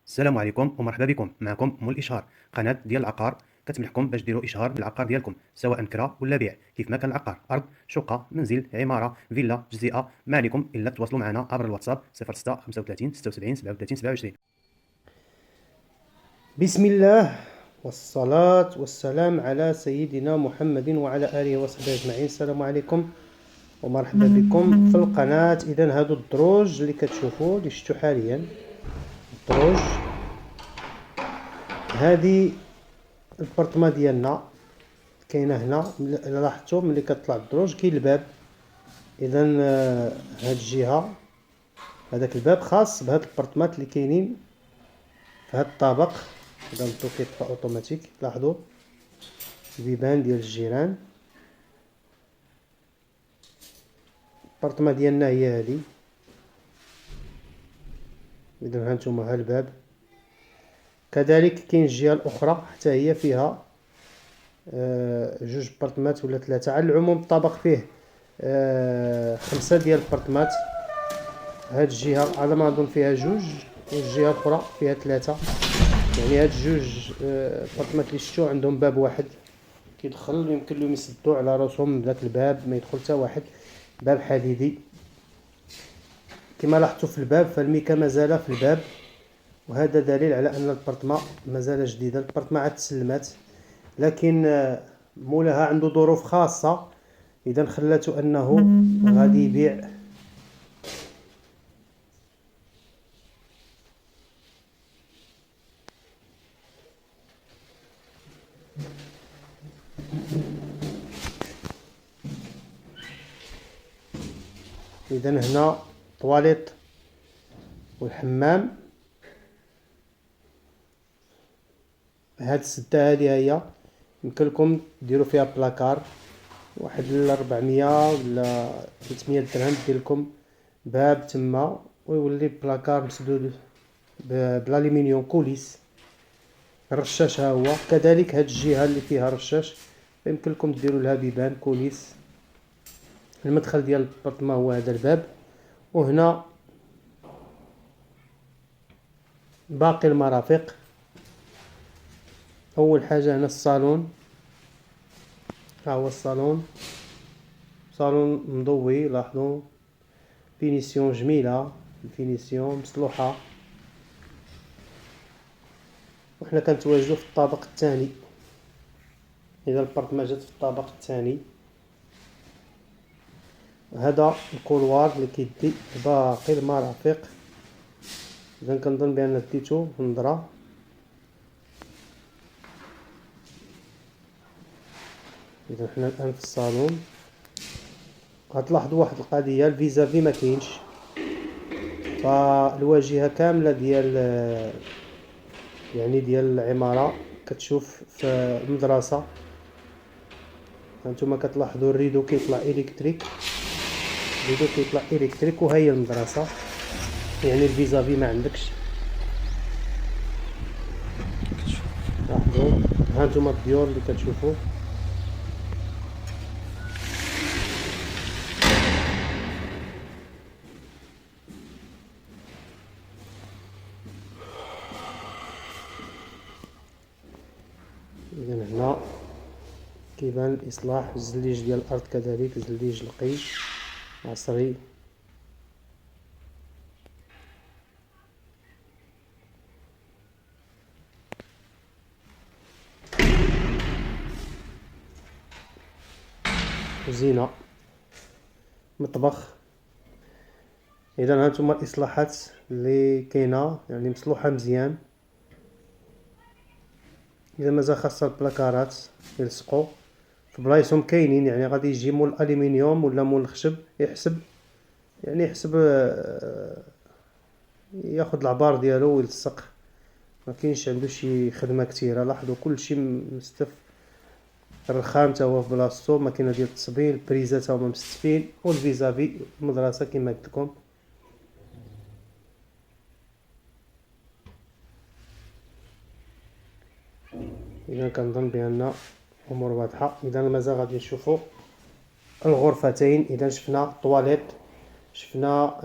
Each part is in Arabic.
السلام عليكم ومرحبا بكم. معكم مول الاشهار، قناه ديال العقار كتمنحكم باش ديروا اشهار بالعقار ديالكم، سواء كرا ولا بيع. كيف ما كان العقار ارض، شقه، منزل، عماره، فيلا، جزيئه، ما عليكم الا تواصلوا معنا عبر الواتساب 06 35 76 37 27. بسم الله والصلاة والسلام على سيدنا محمد وعلى آله وصحبه أجمعين. السلام عليكم ومرحبا بكم في القناة. إذا هادو الدروج اللي كتشوفوا اللي شفتوا حاليا، الدروج هذه البرطمة ديالنا كاينه هنا. الا لاحظتوا ملي كطلع الدروج كاين الباب. اذا هاد الجهه هذاك الباب خاص بهاد البرطمات اللي كاينين في هاد الطابق. اذا الضو كيطفى اوتوماتيك. لاحظوا البيبان ديال الجيران. البرطمه ديالنا هي هذه. اذا هانتوما ها الباب. كذلك كاين الجهه الاخرى حتى هي فيها جوج برطمات ولا ثلاثه. على العموم الطابق فيه 5 ديال البرطمات. هاد الجهه على ما اظن فيها جوج والجهه الاخرى فيها 3. يعني هاد جوج برطمات اللي شفتوا عندهم باب واحد كيدخل، يمكن لهم يسدوا على راسهم بداك الباب، ما يدخل حتى واحد. باب حديدي كما لاحظتوا في الباب، فالميكا مازال في الباب، وهذا دليل على ان البرطمه مازال جديده. البرطمه عاد تسلمات، لكن مولاها عنده ظروف خاصه اذا خلاته انه غادي يبيع. اذا هنا طواليت والحمام. هاد السده هادي هي يمكن لكم ديروا فيها بلاكار واحد 400 ولا 300 درهم، دير لكم باب تما ويولي بلاكار مسدود بالالومنيوم كوليس. الرشاش ها هو كذلك. هاد الجهه اللي فيها رشاش يمكن لكم ديروا لها بيبان كوليس. المدخل ديال البرطمه هو هذا الباب. وهنا باقي المرافق. اول حاجه هنا الصالون. ها هو الصالون، صالون مضوي. لاحظوا فينيسيون جميله، الفينيسيون مصلوحه. وحنا كنتواجدوا في الطابق الثاني. اذا البرطمه جات في الطابق الثاني. هذا الكولوار اللي كيدي باقي المرافق. اذا كنظن بان ديتو نظره. اذا حنا الان في الصالون. غتلاحظوا واحد القضيه، الفيزافي ما كاينش، فالواجهه كامله ديال يعني ديال العماره كتشوف في المدرسه. هانتوما كتلاحظوا الريدو كيطلع الكتريك، الريدو كيطلع الكتريك، وهي المدرسه. يعني الفيزافي ما عندكش. لاحظوا هانتوما الديور اللي كتشوفوا. اذا هنا كيبان الاصلاح. الزليج ديال الارض كذلك زليج نقي عصري. زينه مطبخ. اذا هانتوما الاصلاحات اللي كاينه، يعني مصلوحه مزيان. اذا مازال خاصها البلاكارات يلصقوا في بلايصهم كاينين. يعني غادي يجي مول الالومنيوم ولا مول الخشب يحسب، يعني يحسب ياخذ العبار ديالو ويلصق. ما كاينش عنده شي خدمه كثيره. لاحظوا كلشي مستف. الرخام تا هو في بلاصتو، ماكينه ديال التصبيل، البريزات تا هما مستفين، والفيزافي المدرسه كما قلت لكم. اذا كنظن بان الامور واضحه. اذا مازال غادي نشوفوا الغرفتين. اذا شفنا الطواليت، شفنا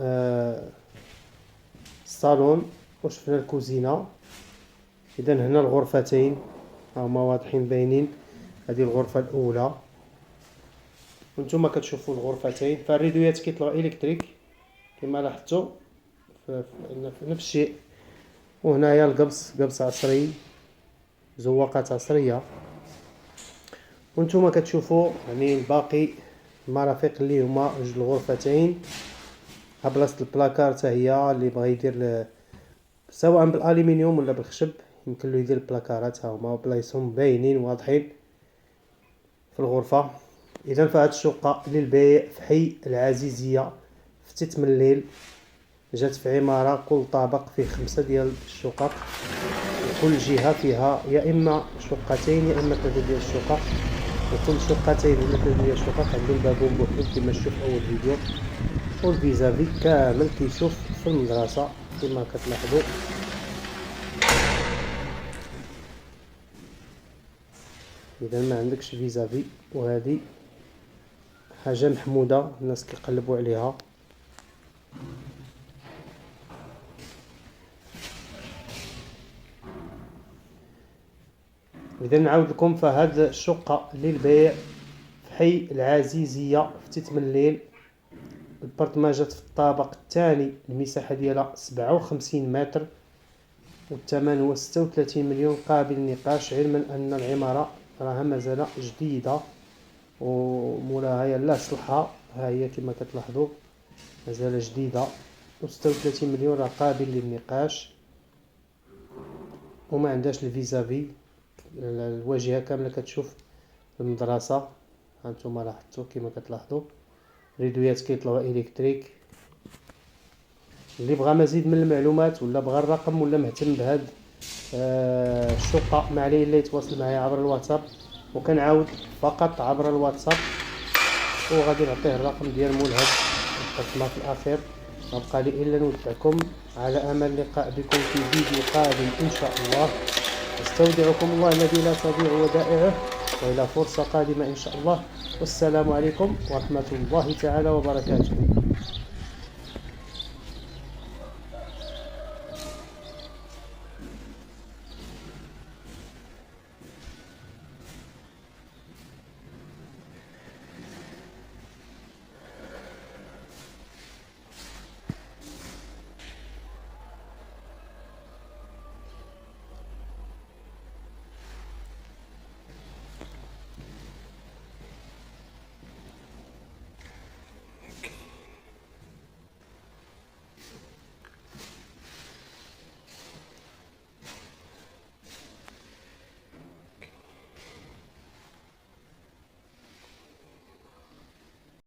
الصالون، وشفنا الكوزينة. اذا هنا الغرفتين هما واضحين باينين. هذه الغرفة الاولى وانتم كتشوفوا الغرفتين. فالريدويات كيطلعوا الكتريك كما لاحظتوا في نفس الشيء. وهنايا قبس عصري، زواقات عصريه. وانتم كتشوفوا يعني الباقي المرافق اللي هما جوج الغرفتين. ها بلاصه البلاكار حتى هي اللي بغى يدير سواء بالالومنيوم ولا بالخشب يمكن له يدير البلاكارات. ها هما بلايصهم باينين واضحين في الغرفه. اذا فهاد الشقه للبيع في حي العزيزيه في تيتمليل. جات في عماره كل طابق فيه 5 ديال الشقق، وكل جهه فيها يا اما شقتين يا اما 3 ديال الشقق. وكل شقتين ولا 3 ديال الشقق عندهم بابهم بوحدهم كما شفت اول فيديو. والفيزافي كامل كيشوف في المدرسه كما كتلاحظوا. اذا ما عندكش فيزافي، وهذه حاجه محموده الناس كيقلبوا عليها. اذا نعاود لكم فهاد الشقه للبيع في حي العزيزيه في تيتمليل. البارتمان جات في الطابق الثاني، المساحه ديالها 57 متر، والثمن هو 36 مليون قابل للنقاش. علما ان العماره راها مازال جديده ومولاها يلاه صلحها. ها هي كما كتلاحظوا مازال جديده، و36 مليون راه قابل للنقاش. وما عندهاش الفيزافي، الواجهه كامله كتشوف المدرسه. هانتوما لاحظتوا كما كتلاحظوا ريدويات كيطلعوا الكتريك. اللي بغى مزيد من المعلومات ولا بغى الرقم ولا مهتم بهاد الشقه ما عليه الا يتواصل معايا عبر الواتساب. وكنعاود فقط عبر الواتساب، وغادي نعطيه الرقم ديال مول هاد الخدمه في الاخير. ما بقى لي الا نودعكم على امل اللقاء بكم في فيديو قادم ان شاء الله. استودعكم الله الذي لا تضيع ودائعه، والى فرصه قادمه ان شاء الله. والسلام عليكم ورحمه الله تعالى وبركاته.